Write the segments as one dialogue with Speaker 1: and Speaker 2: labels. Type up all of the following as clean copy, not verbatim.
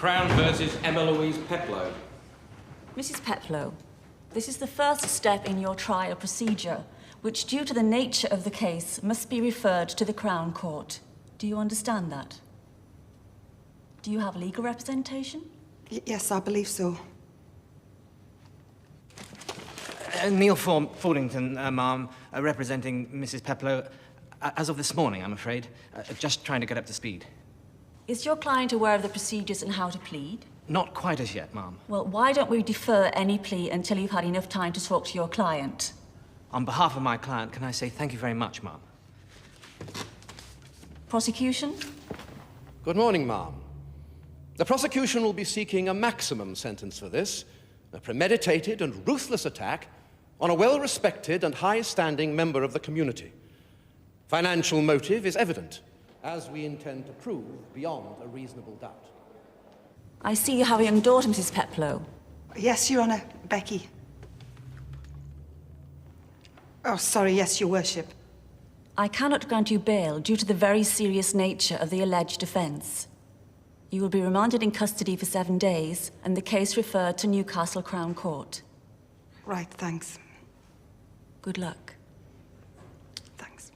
Speaker 1: Crown versus Emma Louise Peplow.
Speaker 2: Mrs. Peplow, this is the first step in your trial procedure, which, due to the nature of the case, must be referred to the Crown Court. Do you understand that? Do you have legal representation?
Speaker 3: Yes, I believe so.
Speaker 4: Neil Fordington, ma'am, representing Mrs. Peplow. As of this morning, I'm afraid. Just trying to get up to speed.
Speaker 2: Is your client aware of the procedures and how to plead?
Speaker 4: Not quite as yet, ma'am.
Speaker 2: Well, why don't we defer any plea until you've had enough time to talk to your client?
Speaker 4: On behalf of my client, can I say thank you very much, ma'am?
Speaker 2: Prosecution?
Speaker 5: Good morning, ma'am. The prosecution will be seeking a maximum sentence for this, a premeditated and ruthless attack on a well-respected and high-standing member of the community. Financial motive is evident, as we intend to prove beyond a reasonable doubt.
Speaker 2: I see you have a young daughter, Mrs. Peplow.
Speaker 3: Yes, Your Honour, Becky. Oh, sorry, yes, Your Worship.
Speaker 2: I cannot grant you bail due to the very serious nature of the alleged offence. You will be remanded in custody for 7 days and the case referred to Newcastle Crown Court.
Speaker 3: Right, thanks.
Speaker 2: Good luck.
Speaker 3: Thanks.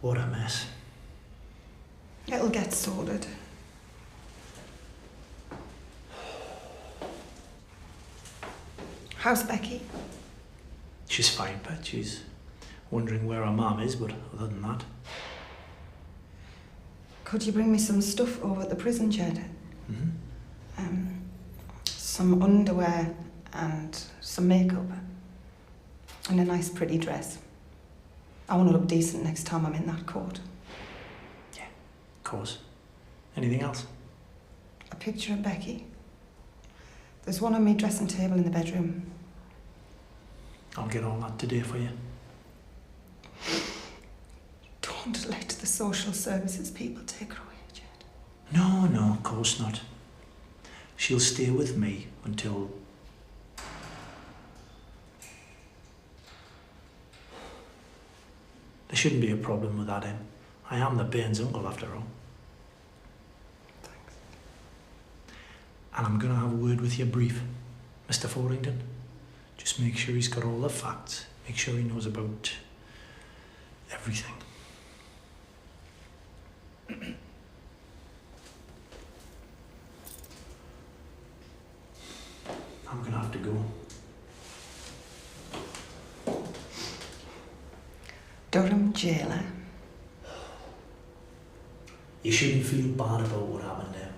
Speaker 6: What a mess.
Speaker 3: It'll get sorted. How's Becky?
Speaker 6: She's fine, but she's wondering where her mum is, but other than that...
Speaker 3: Could you bring me some stuff over at the prison shed?
Speaker 6: Mm-hmm.
Speaker 3: Some underwear and some makeup. And a nice pretty dress. I want to look decent next time I'm in that court.
Speaker 6: Yeah, of course. Anything else?
Speaker 3: A picture of Becky. There's one on my dressing table in the bedroom.
Speaker 6: I'll get all that today for you.
Speaker 3: Don't let the social services people take her away, Jed.
Speaker 6: No, no, of course not. She'll stay with me until... There shouldn't be a problem with that, Em. I am the bairn's uncle, after all.
Speaker 3: Thanks.
Speaker 6: And I'm going to have a word with you brief, Mr. Fordington. Just make sure he's got all the facts. Make sure he knows about everything. I'm going to have to go.
Speaker 3: Durham jailer.
Speaker 6: You shouldn't feel bad about what happened, Em.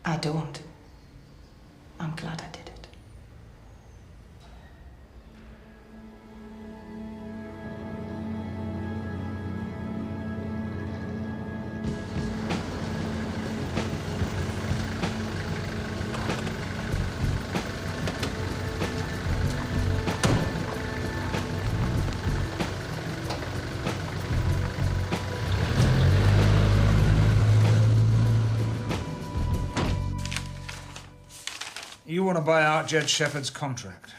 Speaker 3: I don't. I'm glad I did it.
Speaker 7: You want to buy out Jed Shepherd's contract.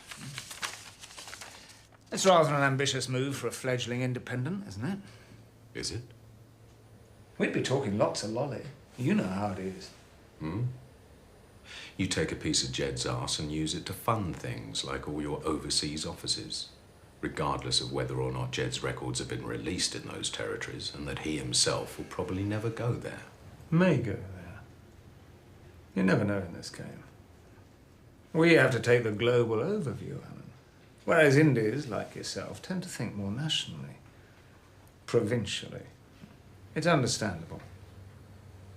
Speaker 7: It's rather an ambitious move for a fledgling independent, isn't it?
Speaker 8: Is it?
Speaker 7: We'd be talking lots of lolly. You know how it is.
Speaker 8: Hmm? You take a piece of Jed's arse and use it to fund things like all your overseas offices, regardless of whether or not Jed's records have been released in those territories and that he himself will probably never go there.
Speaker 7: May go there. You never know in this game. We have to take the global overview, Alan. Whereas Indies, like yourself, tend to think more nationally, provincially. It's understandable.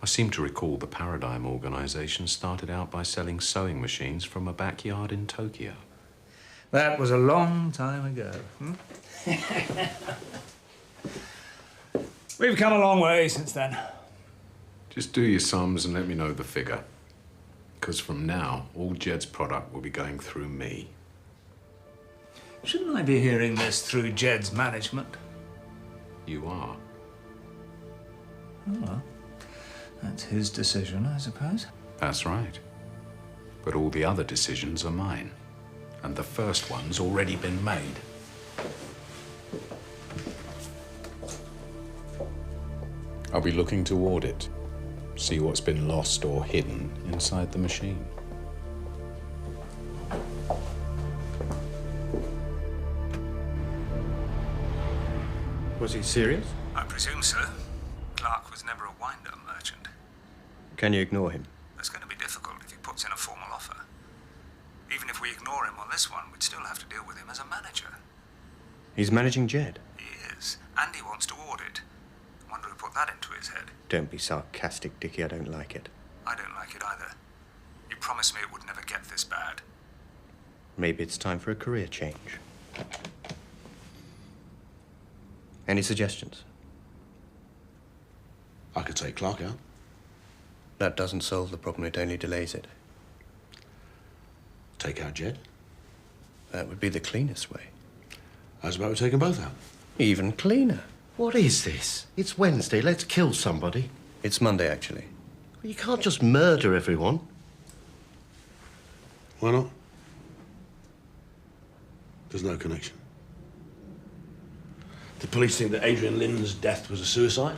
Speaker 8: I seem to recall the Paradigm organisation started out by selling sewing machines from a backyard in Tokyo.
Speaker 7: That was a long time ago. We've come a long way since then.
Speaker 8: Just do your sums and let me know the figure. Because from now, all Jed's product will be going through me.
Speaker 7: Shouldn't I be hearing this through Jed's management?
Speaker 8: You are.
Speaker 7: Oh, well, that's his decision, I suppose.
Speaker 8: That's right. But all the other decisions are mine. And the first one's already been made. I'll be looking to audit. See what's been lost or hidden inside the machine.
Speaker 9: Was he serious?
Speaker 7: I presume so. Clark was never a wind-up merchant.
Speaker 9: Can you ignore him?
Speaker 7: That's going to be difficult if he puts in a formal offer. Even if we ignore him on this one, we'd still have to deal with him as a manager.
Speaker 9: He's managing Jed.
Speaker 7: He is, and he wants to audit. I wonder who put that into his head.
Speaker 9: Don't be sarcastic, Dickie. I don't like it.
Speaker 7: I don't like it either. He promised me it would never get this bad.
Speaker 9: Maybe it's time for a career change. Any suggestions?
Speaker 10: I could take Clark out.
Speaker 9: That doesn't solve the problem. It only delays it.
Speaker 10: Take out Jed.
Speaker 9: That would be the cleanest way.
Speaker 10: How's about we take them both out?
Speaker 9: Even cleaner.
Speaker 11: What is this? It's Wednesday. Let's kill somebody.
Speaker 9: It's Monday, actually.
Speaker 11: You can't just murder everyone.
Speaker 10: Why not? There's no connection. The police think that Adrian Lynn's death was a suicide,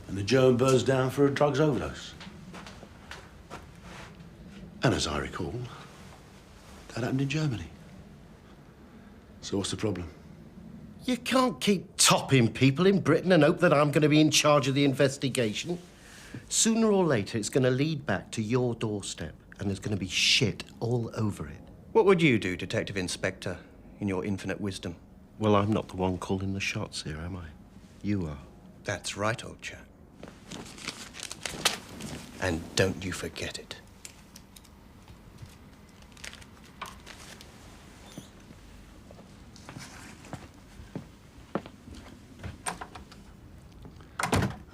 Speaker 10: and the German burns down for a drugs overdose. And as I recall, that happened in Germany. So what's the problem?
Speaker 11: You can't keep topping people in Britain and hope that I'm going to be in charge of the investigation. Sooner or later, it's going to lead back to your doorstep, and there's going to be shit all over it.
Speaker 9: What would you do, Detective Inspector, in your infinite wisdom?
Speaker 11: Well, I'm not the one calling the shots here, am I? You are.
Speaker 9: That's right, old chap. And don't you forget it.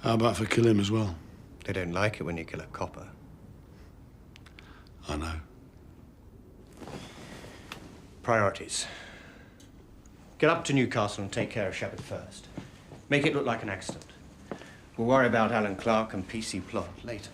Speaker 10: How about for kill him as well?
Speaker 9: They don't like it when you kill a copper.
Speaker 10: I know.
Speaker 9: Priorities. Get up to Newcastle and take care of Shepherd first. Make it look like an accident. We'll worry about Alan Clark and PC Plot later.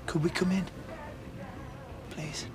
Speaker 6: Could we come in? Please.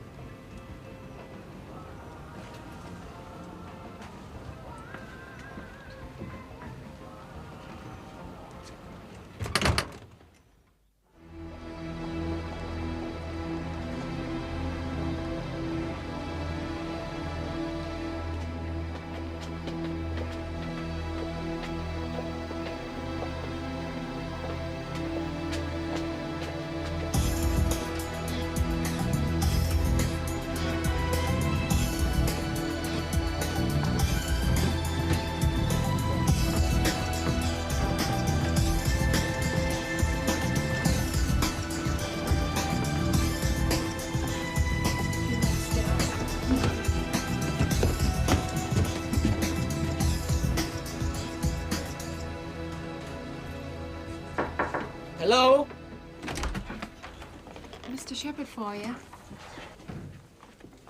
Speaker 4: Hello?
Speaker 12: Mr. Shepherd for you.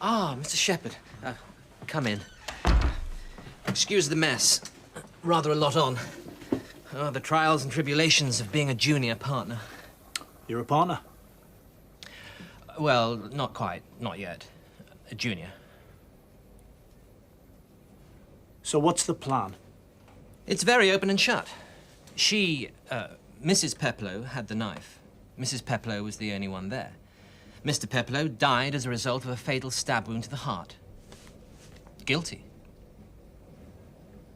Speaker 4: Ah, Mr. Shepherd. Come in. Excuse the mess. Rather a lot on. Oh, the trials and tribulations of being a junior partner.
Speaker 6: You're a partner?
Speaker 4: Well, not quite. Not yet. A junior.
Speaker 6: So what's the plan?
Speaker 4: It's very open and shut. She, Mrs. Peplow, had the knife. Mrs. Peploe was the only one there. Mr. Peploe died as a result of a fatal stab wound to the heart. Guilty.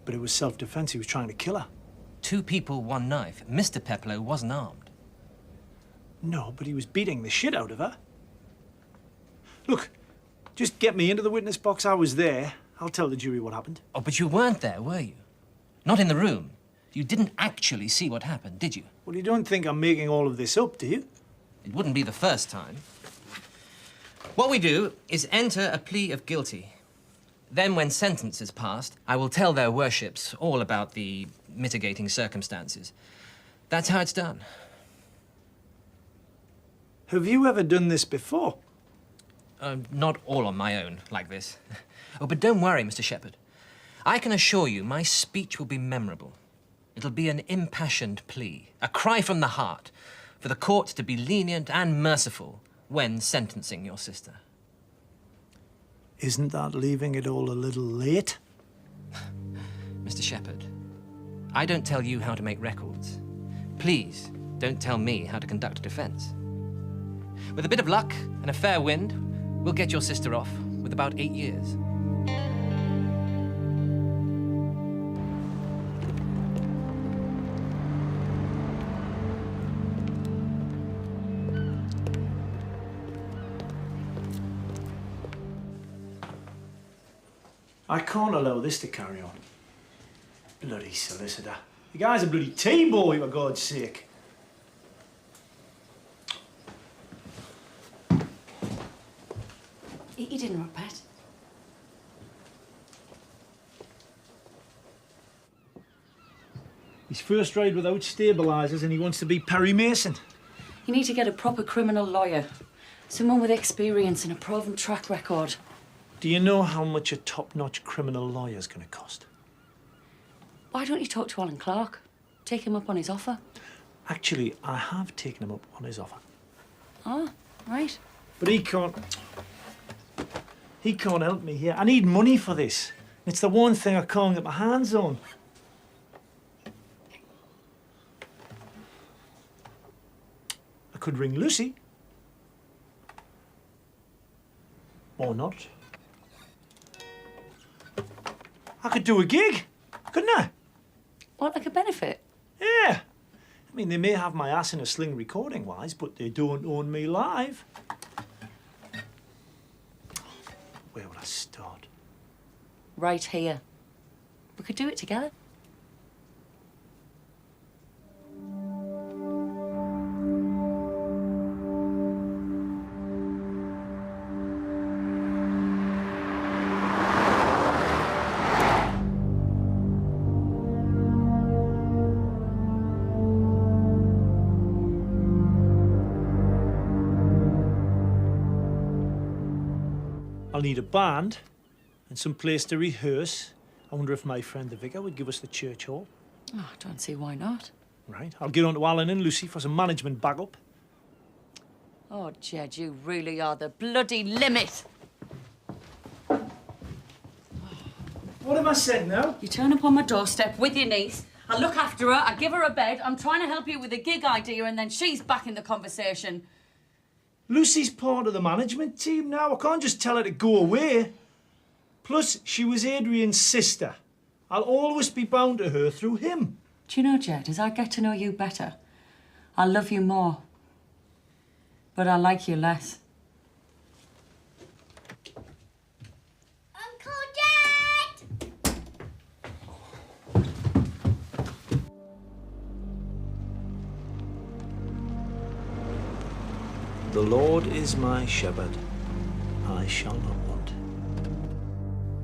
Speaker 6: But it was self-defense. He was trying to kill her.
Speaker 4: 2 people, 1 knife. Mr. Peploe wasn't armed.
Speaker 6: No, but he was beating the shit out of her. Look, just get me into the witness box. I was there. I'll tell the jury what happened.
Speaker 4: Oh, but you weren't there, were you? Not in the room. You didn't actually see what happened, did you?
Speaker 6: Well, you don't think I'm making all of this up, do you?
Speaker 4: It wouldn't be the first time. What we do is enter a plea of guilty. Then, when sentence is passed, I will tell their worships all about the mitigating circumstances. That's how it's done.
Speaker 6: Have you ever done this before?
Speaker 4: Not all on my own, like this. Oh, but don't worry, Mr. Shepherd. I can assure you my speech will be memorable. It'll be an impassioned plea, a cry from the heart, for the court to be lenient and merciful when sentencing your sister.
Speaker 6: Isn't that leaving it all a little late?
Speaker 4: Mr. Shepherd, I don't tell you how to make records. Please don't tell me how to conduct a defense. With a bit of luck and a fair wind, we'll get your sister off with about 8 years.
Speaker 6: I can't allow this to carry on. Bloody solicitor. The guy's a bloody T-boy, for God's sake.
Speaker 2: Eat your dinner up, Pet.
Speaker 6: He's first ride without stabilisers and he wants to be Perry Mason.
Speaker 2: You need to get a proper criminal lawyer. Someone with experience and a proven track record.
Speaker 6: Do you know how much a top-notch criminal lawyer's going to cost?
Speaker 2: Why don't you talk to Alan Clark? Take him up on his offer.
Speaker 6: Actually, I have taken him up on his offer.
Speaker 2: Oh, right.
Speaker 6: But he can't help me here. I need money for this. It's the one thing I can't get my hands on. I could ring Lucy. Or not. I could do a gig, couldn't I?
Speaker 2: What, like a benefit?
Speaker 6: Yeah. I mean, they may have my ass in a sling recording-wise, but they don't own me live. Where would I start?
Speaker 2: Right here. We could do it together.
Speaker 6: I'll need a band and some place to rehearse. I wonder if my friend the vicar would give us the church hall.
Speaker 2: Oh, I don't see why not.
Speaker 6: Right, I'll get on to Alan and Lucy for some management backup.
Speaker 2: Oh, Jed, you really are the bloody limit.
Speaker 6: What have I said now?
Speaker 2: You turn up on my doorstep with your niece. I look after her, I give her a bed, I'm trying to help you with a gig idea, and then she's back in the conversation.
Speaker 6: Lucy's part of the management team now. I can't just tell her to go away. Plus, she was Adrian's sister. I'll always be bound to her through him.
Speaker 2: Do you know, Jed, as I get to know you better, I love you more. But I like you less.
Speaker 12: Uncle Jed!
Speaker 6: The Lord is my shepherd, I shall not want.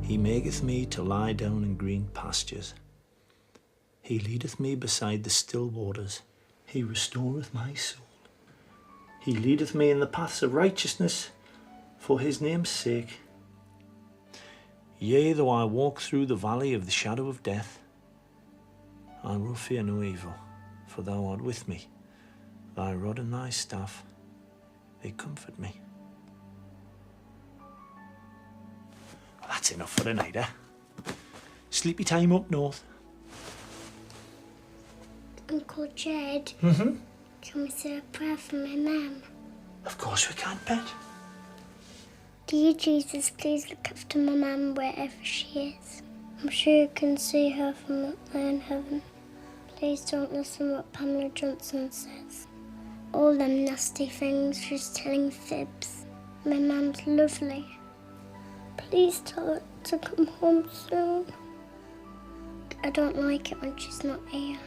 Speaker 6: He maketh me to lie down in green pastures. He leadeth me beside the still waters. He restoreth my soul. He leadeth me in the paths of righteousness for his name's sake. Yea, though I walk through the valley of the shadow of death, I will fear no evil, for thou art with me. Thy rod and thy staff, they comfort me. Well, that's enough for tonight, eh? Sleepy time up north.
Speaker 12: Uncle Jed, Can we say a prayer for my mum?
Speaker 6: Of course we can, Pet.
Speaker 12: Dear Jesus, please look after my mum wherever she is. I'm sure you can see her from up there in heaven. Please don't listen what Pamela Johnson says. All them nasty things, she's telling fibs. My mum's lovely. Please tell her to come home soon. I don't like it when she's not here.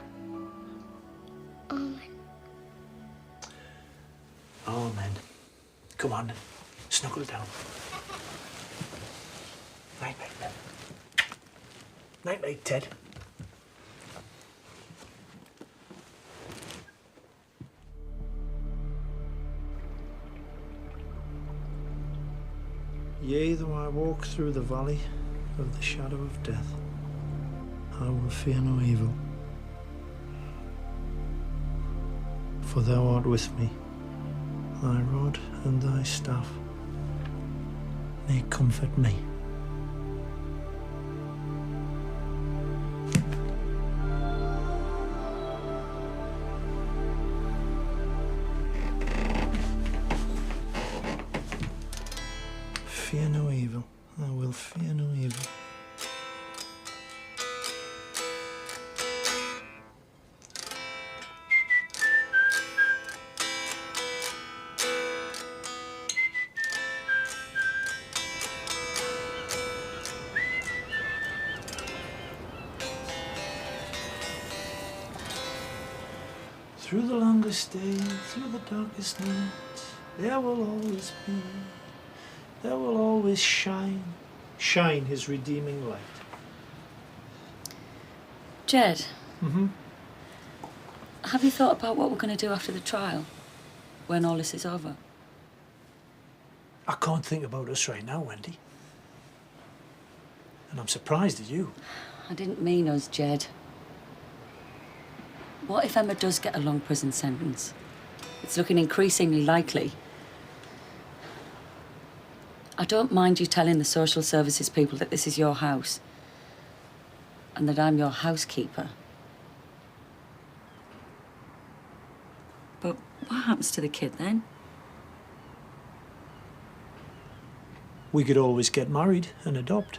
Speaker 12: Amen.
Speaker 6: Amen. Come on, snuggle down. Night, night. Night, night, Ted. Yea, though I walk through the valley of the shadow of death, I will fear no evil. For thou art with me, thy rod and thy staff, they comfort me. Fear no evil, I will fear no evil. Through the longest day, through the darkest night, there will always be, there will always shine his redeeming light.
Speaker 2: Jed,
Speaker 6: Mm-hmm.
Speaker 2: have you thought about what we're going to do after the trial, when all this is over?
Speaker 6: I can't think about us right now, Wendy. And I'm surprised at you.
Speaker 2: I didn't mean us, Jed. What if Emma does get a long prison sentence? It's looking increasingly likely. I don't mind you telling the social services people that this is your house and that I'm your housekeeper. But what happens to the kid then?
Speaker 6: We could always get married and adopt.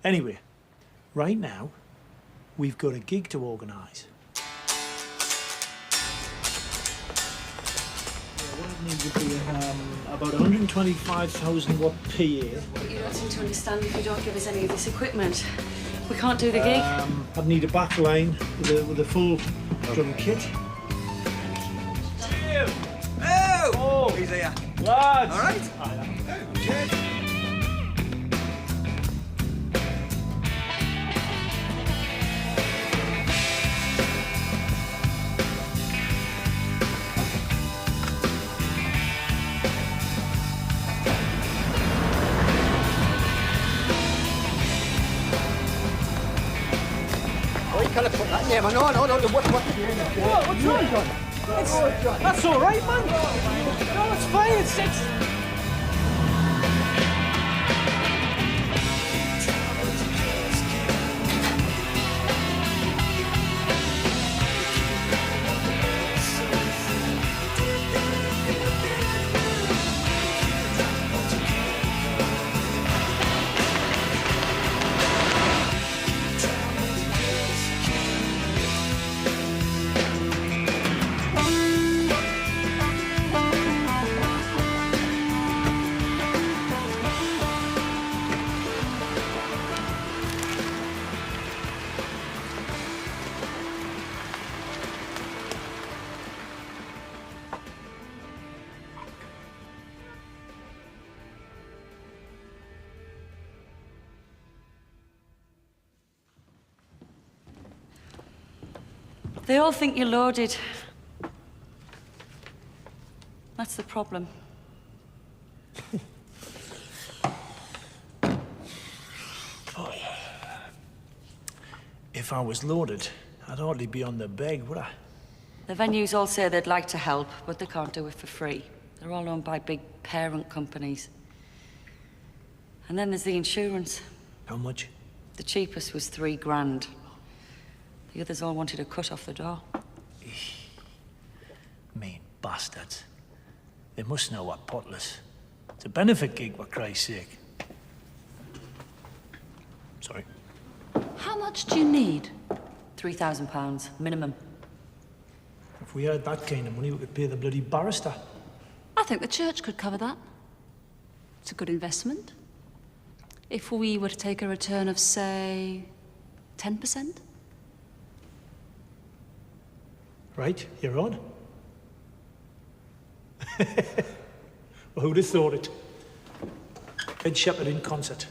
Speaker 6: Anyway, right now, we've got a gig to organise. What it needs would be about 125,000 watt per year.
Speaker 2: You don't seem to understand if you don't give us any of this equipment. We can't do the gig.
Speaker 6: I'd need a back line with a full drum kit.
Speaker 13: Jim! Oh! He's here.
Speaker 6: Lads!
Speaker 13: All right?
Speaker 6: Cheers.
Speaker 13: Kind of put that name. No, what
Speaker 6: What's wrong, John? That's all right, man. No, it's fine. It's...
Speaker 2: They all think you're loaded. That's the problem.
Speaker 6: If I was loaded, I'd hardly be on the beg, would I?
Speaker 2: The venues all say they'd like to help, but they can't do it for free.
Speaker 14: They're all owned by big parent companies. And then there's the insurance.
Speaker 6: How much?
Speaker 14: The cheapest was $3,000. The others all wanted a cut off the door.
Speaker 6: Mean bastards. They must know we're potless. It's a benefit gig, for Christ's sake. Sorry.
Speaker 2: How much do you need?
Speaker 14: £3,000 minimum.
Speaker 6: If we had that kind of money, we could pay the bloody barrister.
Speaker 2: I think the church could cover that. It's a good investment. If we were to take a return of, say, 10%?
Speaker 6: Right, you're on. Well, who'd have thought it? Ed Shepherd in concert,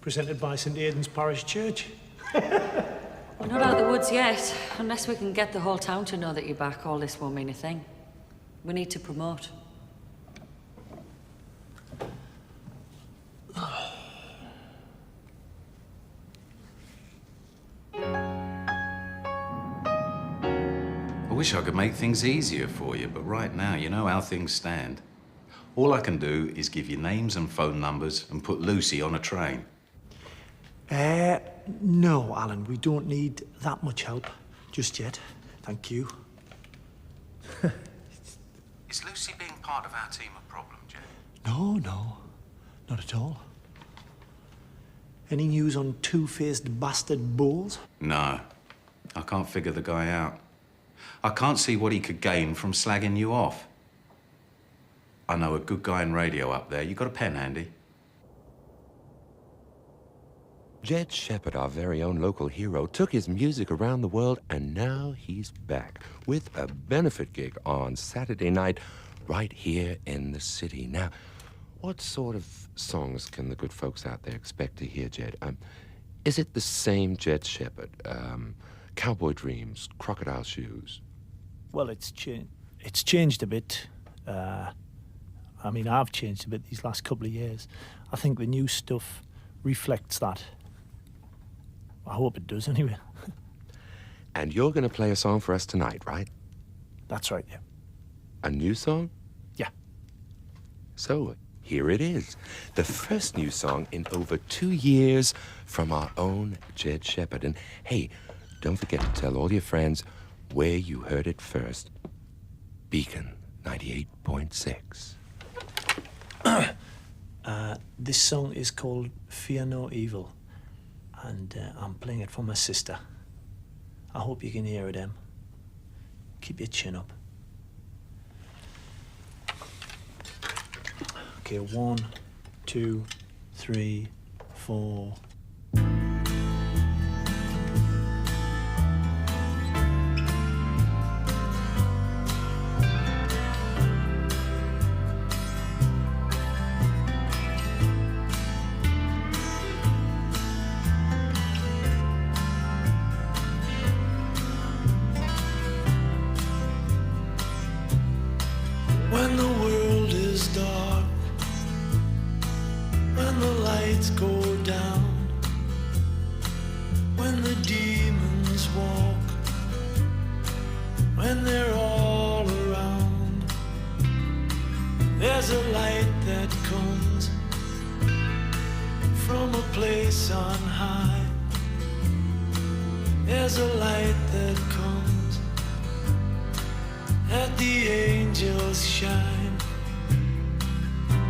Speaker 6: presented by St Aidan's Parish Church.
Speaker 14: We're not out of the woods yet. Unless we can get the whole town to know that you're back, all this won't mean a thing. We need to promote.
Speaker 8: I wish I could make things easier for you, but right now, you know how things stand. All I can do is give you names and phone numbers and put Lucy on a train.
Speaker 6: No, Alan, we don't need that much help just yet. Thank you.
Speaker 8: Is Lucy being part of our team a problem, Jed?
Speaker 6: No, not at all. Any news on two-faced bastard Bowles?
Speaker 8: No, I can't figure the guy out. I can't see what he could gain from slagging you off. I know a good guy in radio up there. You got a pen handy?
Speaker 15: Jed Shepherd, our very own local hero, took his music around the world, and now he's back with a benefit gig on Saturday night right here in the city. Now, what sort of songs can the good folks out there expect to hear, Jed? Is it the same Jed Shepherd? Cowboy Dreams, Crocodile Shoes?
Speaker 6: Well, it's changed a bit. I mean, I've changed a bit these last couple of years. I think the new stuff reflects that. I hope it does, anyway.
Speaker 15: And you're going to play a song for us tonight, right?
Speaker 6: That's right, yeah.
Speaker 15: A new song?
Speaker 6: Yeah.
Speaker 15: So, here it is. The first new song in over 2 years from our own Jed Shepherd. And hey, don't forget to tell all your friends where you heard it first. Beacon 98.6.
Speaker 6: This song is called Fear No Evil, and I'm playing it for my sister. I hope you can hear it, Em. Keep your chin up. Okay, 1, 2, 3, 4.
Speaker 16: When the world is dark, when the lights go down, when the demons walk, when they're all around, there's a light that comes from a place on high. There's a light that comes that the angels shine,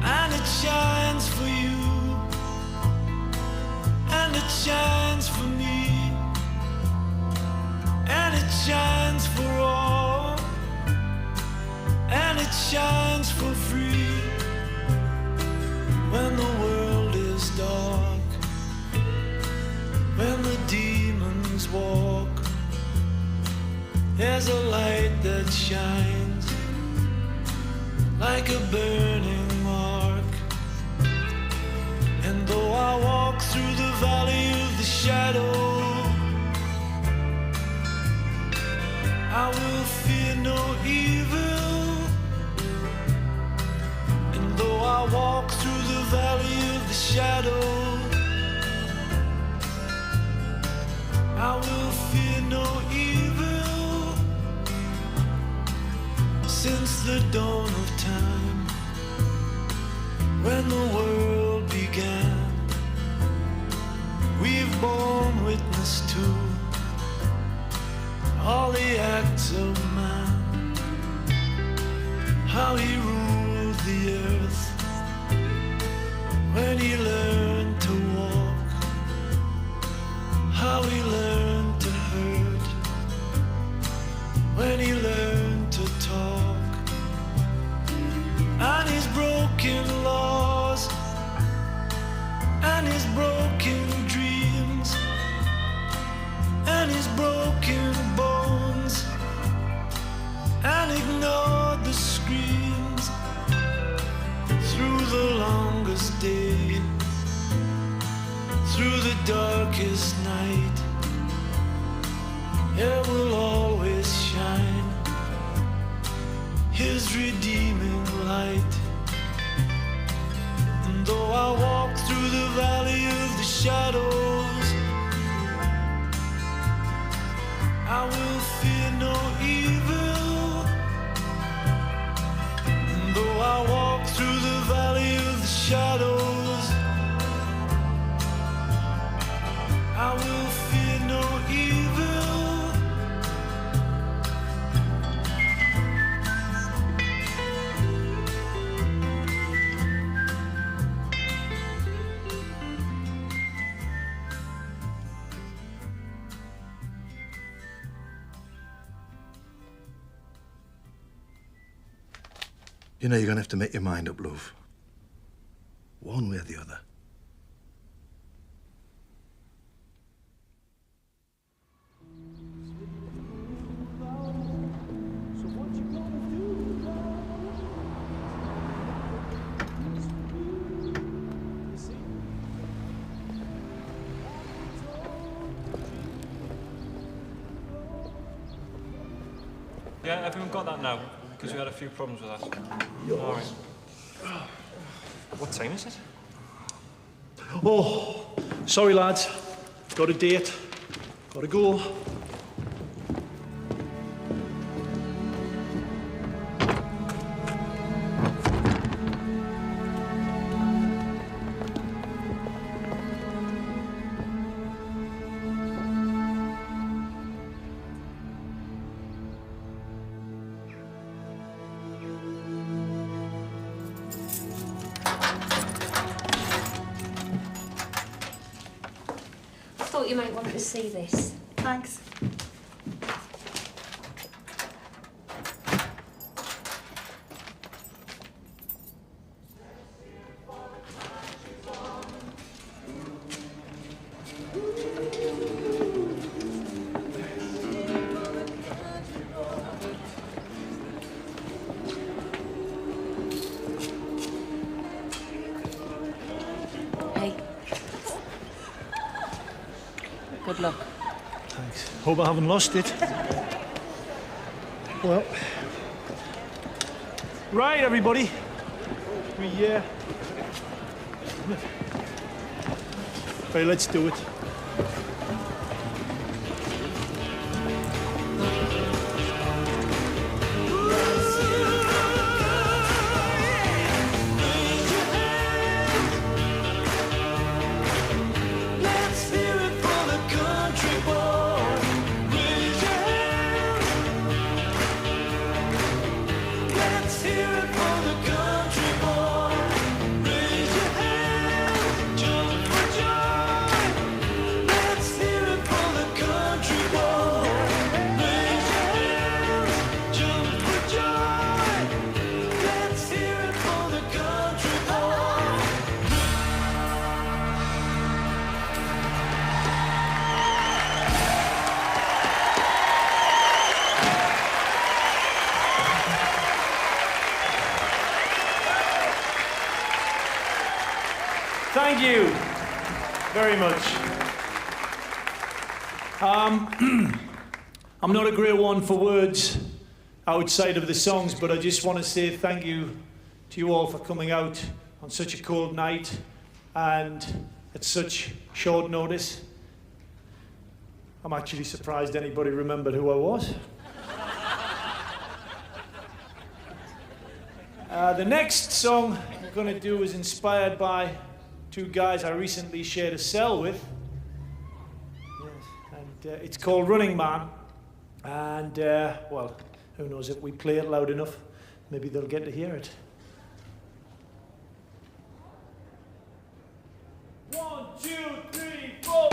Speaker 16: and it shines for you, and it shines for me, and it shines for all, and it shines for free. When the world is dark, when the demons walk, there's a light that shines like a burning mark. And though I walk through the valley of the shadow, I will fear no evil. And though I walk through the valley of the shadow, I will fear no evil. Since the dawn of time, when the world began. We've borne witness to all the acts of man, how he ruled the earth when he learned to walk, how he learned to hurt when he learned to talk, and his broken laws and his broken dreams and his broken bones, and ignored the screams through the longest day, through the darkest night. It will always shine his redeeming light. And though I walk through the valley of the shadows, I will fear no evil. And though I walk through the valley of the shadows, I will fear no evil.
Speaker 10: You know you're going to have to make your mind up, love. One way or the other.
Speaker 17: Yeah, everyone got that now? Because we had a few problems with that. All right. What time is it?
Speaker 18: Oh, sorry lads. Got a date. Gotta go.
Speaker 19: I thought you might want to see this.
Speaker 3: Thanks.
Speaker 14: Good luck.
Speaker 18: Thanks. Hope I haven't lost it. Well. Right, everybody. Right, let's do it. Thank you very much. I'm not a great one for words outside of the songs, but I just want to say thank you to you all for coming out on such a cold night and at such short notice. I'm actually surprised anybody remembered who I was. The next song going to do is inspired by two guys I recently shared a cell with. Yes, and it's called Running Man. And, well, who knows, if we play it loud enough, maybe they'll get to hear it. 1, 2, 3, 4.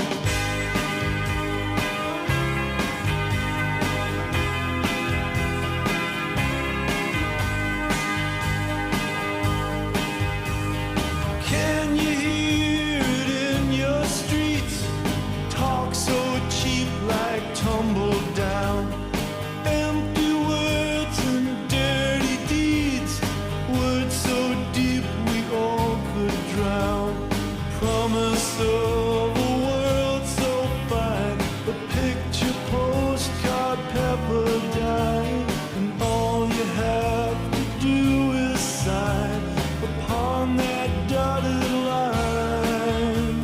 Speaker 16: Can you hear it in your streets? Talk so cheap like tumble down. Empty words and dirty deeds. Words so deep we all could drown. Promise of a world so fine. A picture postcard pepperdine. And all you have to do is sign upon that dotted line.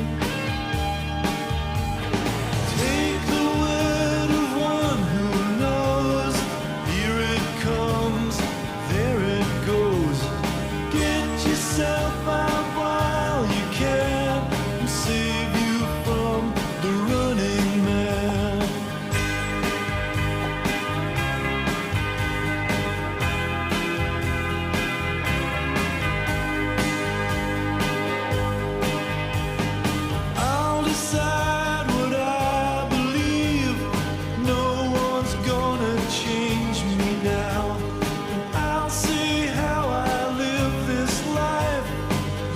Speaker 16: Take the word of one who knows. Here it comes, there it goes. Get yourself out while you can, and save you from the running man. I'll decide what I believe. No one's gonna change me now. And I'll see how I live this life.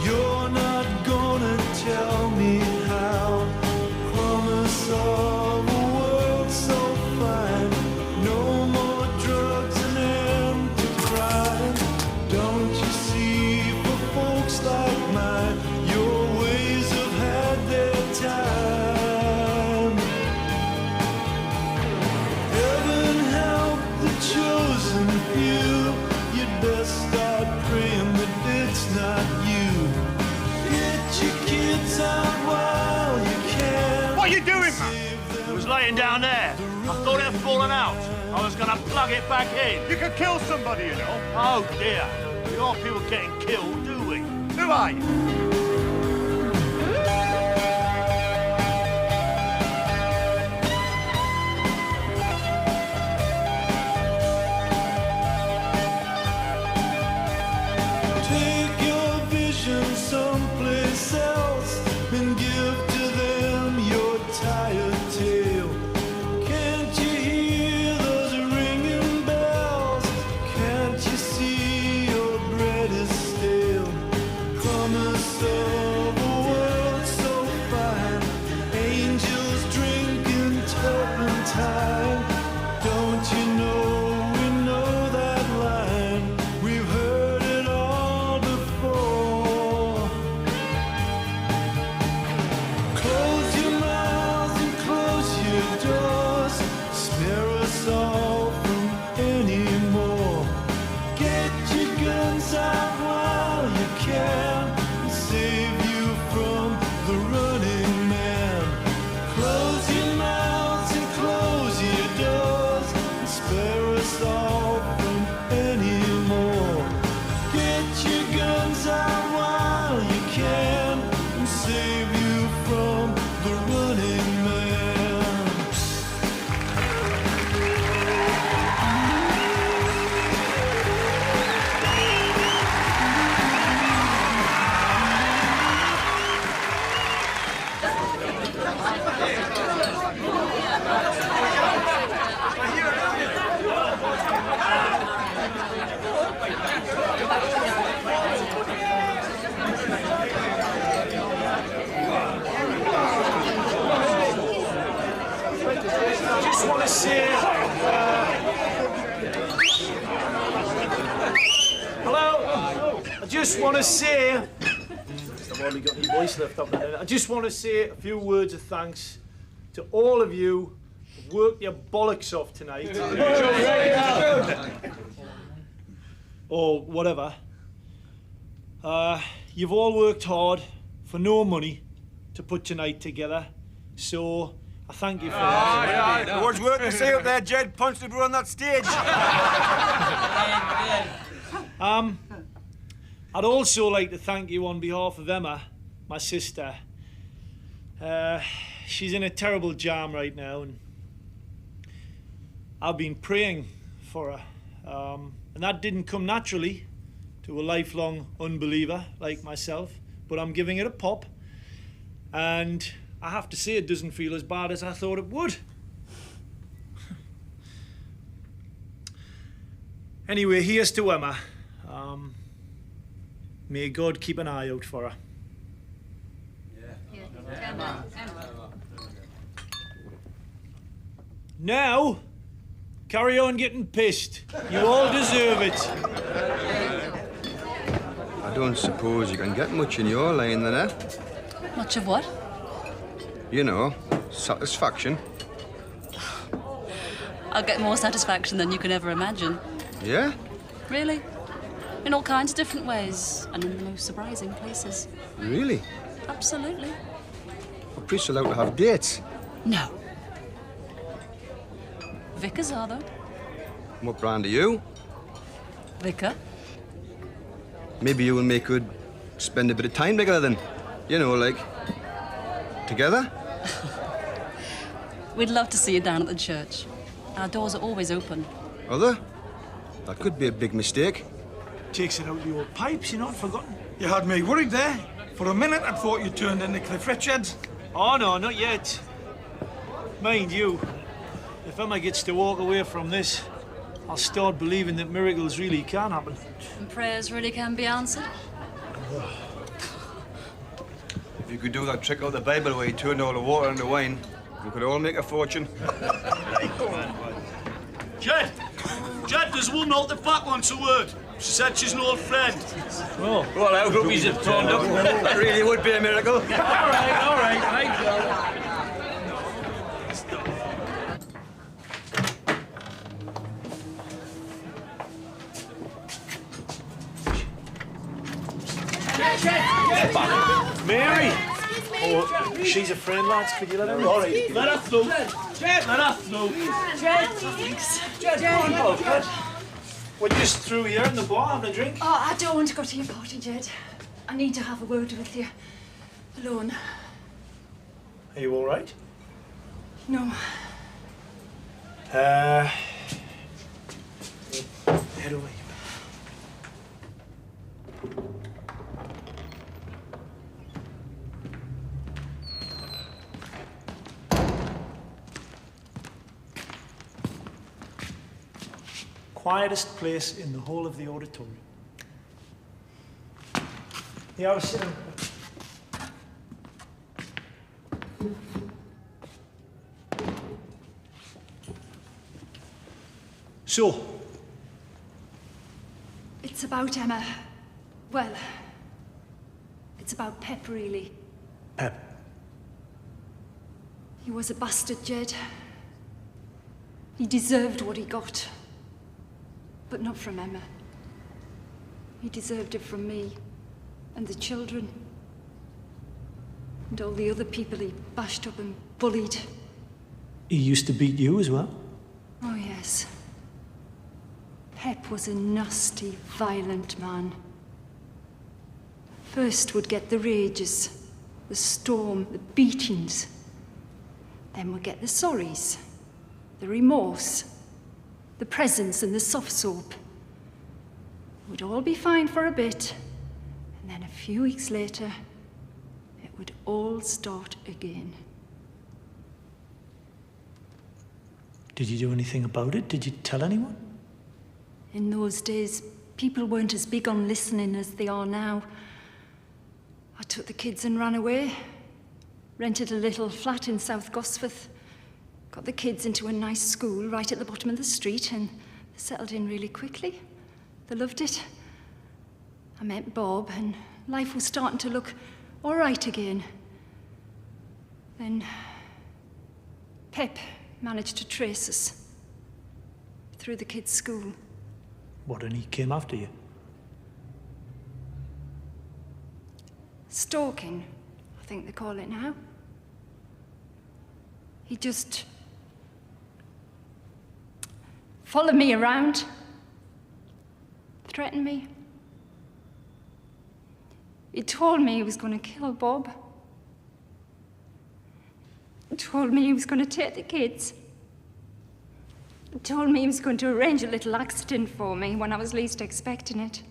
Speaker 16: You're not gonna tell me how. Promise of a world so fine. No more drugs and end to crime. Don't you see, for folks like mine, your ways have had their time. Heaven help the chosen few. You'd best start praying that it's not you. Get your kids out while you can.
Speaker 20: What are you doing, man? It was laying down there. I thought it had fallen out. I was gonna plug it back in. You could kill somebody, you know. Oh dear. We don't want people getting killed, do we? Who are you?
Speaker 16: Take your vision someplace else and give to them your tired tale. Can't you hear those ringing bells? Can't you see your bread is stale? Promise of a world so fine. Angels drinking turpentine. Don't you know we know that line? We've heard it all before. Close your mouths and close your doors. Spare us all from any more. Get your guns out while you can, and save you from the running man. Close your mouths and close your doors, and spare us all from any more. Get your guns out while you can, and save you from the running man.
Speaker 18: Just want to say, hello. I just want to say, I've only got my voice left up there. I just want to say a few words of thanks to all of you who've worked your bollocks off tonight. Or whatever. You've all worked hard for no money to put tonight together, so I thank you for that.
Speaker 13: There was work to say up there, Jed. Punched the brew on that stage.
Speaker 18: I'd also like to thank you on behalf of Emma, my sister. She's in a terrible jam right now, and I've been praying for her. And that didn't come naturally to a lifelong unbeliever like myself, but I'm giving it a pop. And I have to say, it doesn't feel as bad as I thought it would. Anyway, here's to Emma. May God keep an eye out for her. Now, carry on getting pissed. You all deserve it.
Speaker 21: I don't suppose you can get much in your line, then, eh?
Speaker 22: Much of what?
Speaker 21: You know, satisfaction.
Speaker 22: I'll get more satisfaction than you can ever imagine.
Speaker 21: Yeah?
Speaker 22: Really? In all kinds of different ways, and in the most surprising places.
Speaker 21: Really?
Speaker 22: Absolutely.
Speaker 21: Are priests allowed to have dates?
Speaker 22: No. Vicars are, though.
Speaker 21: What brand are you?
Speaker 22: Vicar.
Speaker 21: Maybe you and me could spend a bit of time together then. You know, like, together?
Speaker 22: We'd love to see you down at the church. Our doors are always open.
Speaker 21: Are there? That could be a big mistake.
Speaker 18: Takes it out of your pipes, you're not forgotten.
Speaker 13: You had me worried there. For a minute, I thought you turned into Cliff Richards.
Speaker 18: Oh, no, not yet. Mind you, if Emma gets to walk away from this, I'll start believing that miracles really can happen.
Speaker 22: And prayers really can be answered.
Speaker 21: If you could do that trick out of the Bible where you turned all the water into wine, we could all make a fortune.
Speaker 20: Jed! Jed, there's a woman out the back wants a word. She said she's an old friend.
Speaker 18: Oh.
Speaker 21: Well, our groupies have turned up. That really would be a miracle.
Speaker 18: all right, thank you. Mary! Oh, she's a friend, lads. Could you let her in?
Speaker 20: All right, let her through. Jed, let her through.
Speaker 2: Jed, thanks.
Speaker 18: Jed, come on, Jed. We're just through here in the bar having a drink.
Speaker 2: Oh, I don't want to go to your party, Jed. I need to have a word with you. Alone.
Speaker 18: Are you all right?
Speaker 2: No.
Speaker 18: Head over here. Quietest place in the whole of the auditorium. Yeah, I was sitting. So,
Speaker 23: it's about Emma. Well, it's about Pep, really.
Speaker 18: Pep.
Speaker 23: He was a bastard, Jed. He deserved what he got. But not from Emma. He deserved it from me, and the children, and all the other people he bashed up and bullied.
Speaker 18: He used to beat you as well?
Speaker 23: Oh, yes. Pep was a nasty, violent man. First would get the rages, the storm, the beatings. Then would get the sorries, the remorse, the presents and the soft soap. Would all be fine for a bit, and then a few weeks later, it would all start again.
Speaker 18: Did you do anything about it? Did you tell anyone?
Speaker 23: In those days, people weren't as big on listening as they are now. I took the kids and ran away. Rented a little flat in South Gosforth. Got the kids into a nice school right at the bottom of the street, and they settled in really quickly. They loved it. I met Bob, and life was starting to look all right again. Then Pep managed to trace us through the kids' school.
Speaker 18: What, and he came after you?
Speaker 23: Stalking, I think they call it now. He just followed me around, threatened me. He told me he was going to kill Bob. He told me he was going to take the kids. He told me he was going to arrange a little accident for me when I was least expecting it.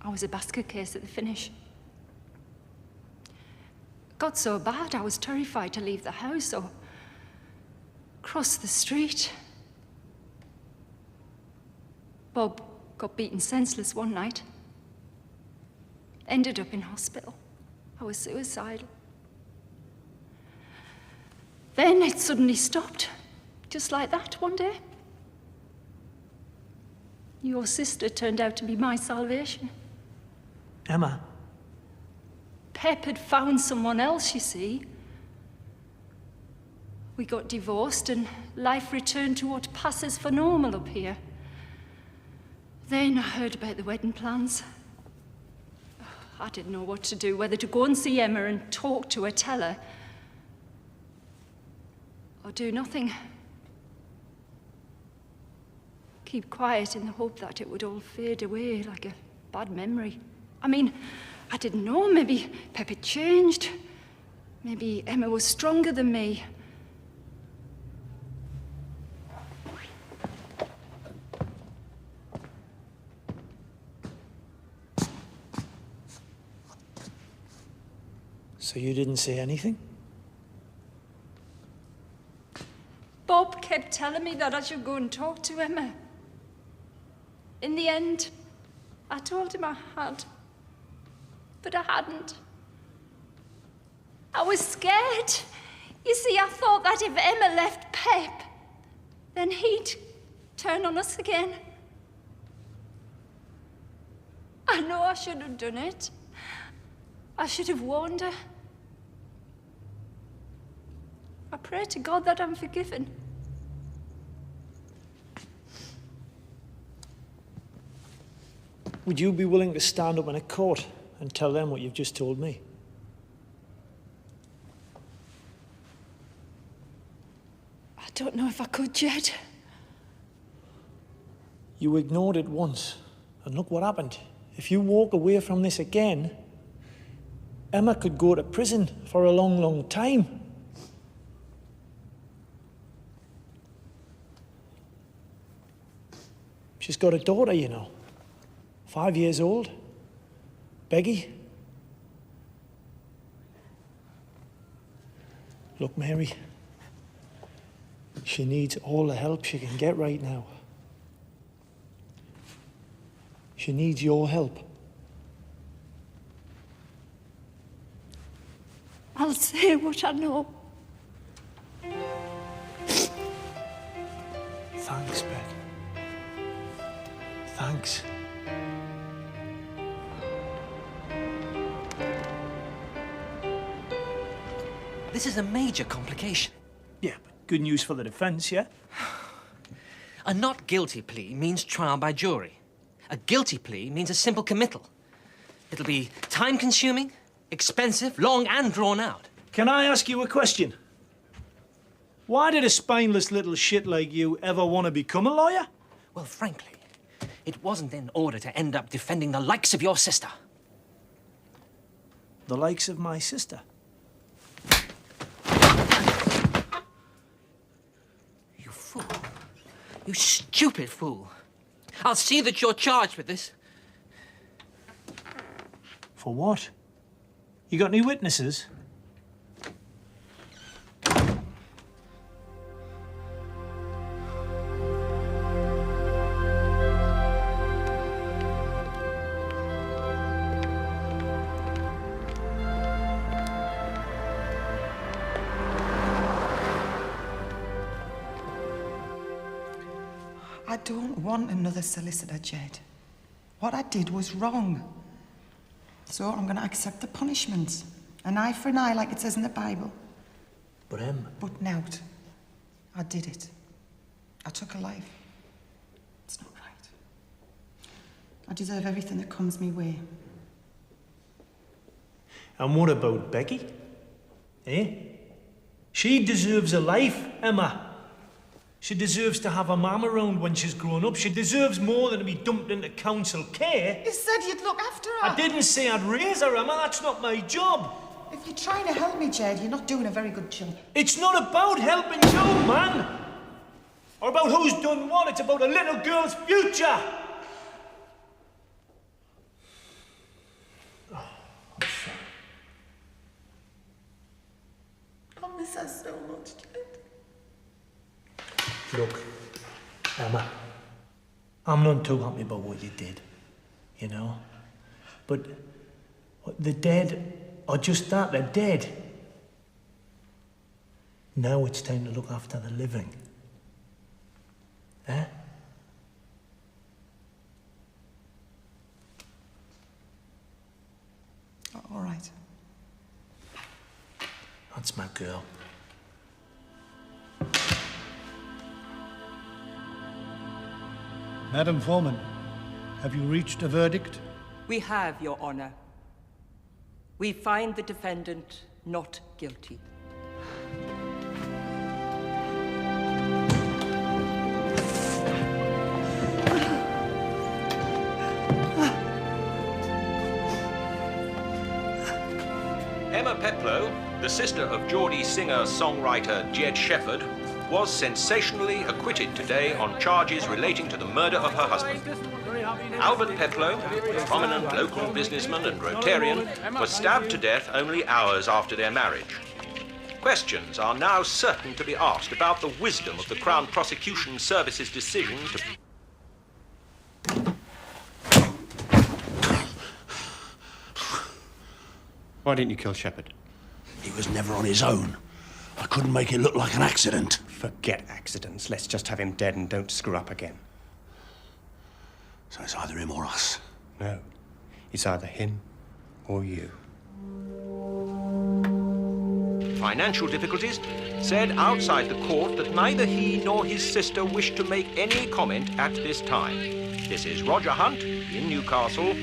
Speaker 23: I was a basket case at the finish. It got so bad I was terrified to leave the house or cross the street. Bob got beaten senseless one night. Ended up in hospital. I was suicidal. Then it suddenly stopped, just like that, one day. Your sister turned out to be my salvation.
Speaker 18: Emma?
Speaker 23: Pep had found someone else, you see. We got divorced and life returned to what passes for normal up here. Then I heard about the wedding plans. I didn't know what to do, whether to go and see Emma and talk to her, tell her, or do nothing. Keep quiet in the hope that it would all fade away like a bad memory. I mean, I didn't know, maybe Pep had changed. Maybe Emma was stronger than me.
Speaker 18: So you didn't say anything?
Speaker 23: Bob kept telling me that I should go and talk to Emma. In the end, I told him I had, but I hadn't. I was scared. You see, I thought that if Emma left Pep, then he'd turn on us again. I know I should have done it. I should have warned her. I pray to God that I'm forgiven.
Speaker 18: Would you be willing to stand up in a court and tell them what you've just told me?
Speaker 23: I don't know if I could, Jed.
Speaker 18: You ignored it once, and look what happened. If you walk away from this again, Emma could go to prison for a long, long time. She's got a daughter, you know. 5 years old. Beggy. Look, Mary. She needs all the help she can get right now. She needs your help.
Speaker 23: I'll say what I know.
Speaker 18: Thanks, Bet. Thanks.
Speaker 4: This is a major complication.
Speaker 18: Yeah, but good news for the defence, yeah?
Speaker 4: A not guilty plea means trial by jury. A guilty plea means a simple committal. It'll be time-consuming, expensive, long and drawn out.
Speaker 18: Can I ask you a question? Why did a spineless little shit like you ever want to become a lawyer?
Speaker 4: Well, frankly, it wasn't in order to end up defending the likes of your sister.
Speaker 18: The likes of my sister?
Speaker 4: You fool. You stupid fool. I'll see that you're charged with this.
Speaker 18: For what? You got any witnesses?
Speaker 3: I don't want another solicitor, Jed. What I did was wrong. So I'm going to accept the punishment. An eye for an eye, like it says in the Bible.
Speaker 18: But Em...
Speaker 3: But now, I did it. I took a life. It's not right. I deserve everything that comes my way.
Speaker 18: And what about Becky? Eh? She deserves a life, Emma. She deserves to have her mum around when she's grown up. She deserves more than to be dumped into council care.
Speaker 1: You said you'd look after her.
Speaker 18: I didn't say I'd raise her, Emma. That's not my job.
Speaker 1: If you're trying to help me, Jed, you're not doing a very good job.
Speaker 18: It's not about helping you, man. Or about who's done what. It's about a little girl's future.
Speaker 1: I miss her so much, Jed.
Speaker 18: Look, Emma, I'm not too happy about what you did, you know? But the dead are just that, they're dead. Now it's time to look after the living. Eh?
Speaker 1: All right.
Speaker 18: That's my girl.
Speaker 5: Madam Foreman, have you reached a verdict?
Speaker 7: We have, Your Honor. We find the defendant not guilty.
Speaker 24: Emma Peplow, the sister of Geordie singer-songwriter Jed Shepherd, was sensationally acquitted today on charges relating to the murder of her husband. Albert Peplow, a prominent local businessman and Rotarian, was stabbed to death only hours after their marriage. Questions are now certain to be asked about the wisdom of the Crown Prosecution Service's decision to...
Speaker 9: Why didn't you kill Shepherd?
Speaker 10: He was never on his own. I couldn't make it look like an accident.
Speaker 9: Forget accidents. Let's just have him dead and don't screw up again.
Speaker 10: So it's either him or us.
Speaker 9: No. It's either him or you.
Speaker 24: Financial difficulties, said outside the court that neither he nor his sister wished to make any comment at this time. This is Roger Hunt in Newcastle.